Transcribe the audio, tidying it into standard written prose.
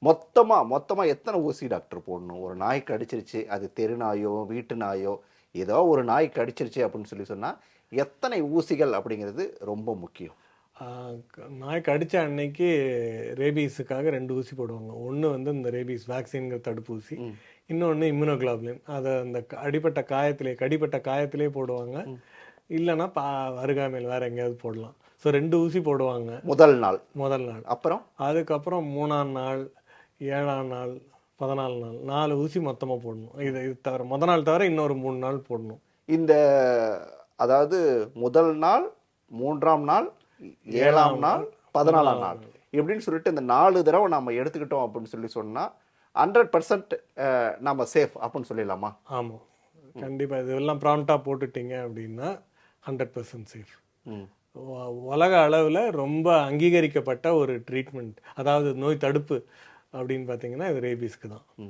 மொத்தமா எத்தனை ஊசி டாக்டர் போடணும்? ஒரு நாய் கடிச்சிருச்சு, அது தெரு நாயோ வீட்டு நாயோ ஏதோ ஒரு நாய் கடிச்சிருச்சு அப்படின்னு சொன்னா எத்தனை ஊசிகள் அப்படிங்கிறது ரொம்ப முக்கியம். நாய் கடித்த அன்னைக்கு ரேபீஸுக்காக 2 ஊசி போடுவாங்க. ஒன்று வந்து இந்த ரேபீஸ் வேக்சின்கிற தடுப்பூசி, இன்னொன்று இம்யூனோகுளோபுலின். அதை அந்த கடிப்பட்ட காயத்திலே போடுவாங்க. இல்லைன்னா அருகாமையில் வேறு எங்கேயாவது போடலாம். ஸோ 2 ஊசி போடுவாங்க முதல் நாள். அதுக்கப்புறம் 3ஆம் நாள், 7ஆம் நாள், 14 நாள் 4 ஊசி மொத்தமாக போடணும். இது தவிர நாள் தவிர இன்னொரு 3 நாள் போடணும். இந்த அதாவது முதல் நாள், 3ஆம் நாள், 7ஆம் நாள், 14ஆம் நாள் இப்படின்னு சொல்லிட்டு இந்த 4 தடவை நம்ம எடுத்துக்கிட்டோம் அப்படின்னு சொன்னா 100% நம்ம சேஃப் அப்படின்னு சொல்லிடலாமா? ஆமாம், கண்டிப்பாக. இதெல்லாம் ப்ராம்ப்டாக போட்டுட்டீங்க அப்படின்னா 100% சேஃப். உலக அளவில் ரொம்ப அங்கீகரிக்கப்பட்ட ஒரு ட்ரீட்மெண்ட், அதாவது நோய் தடுப்பு அப்படின்னு பார்த்தீங்கன்னா இது ரேபீஸ்க்கு தான்.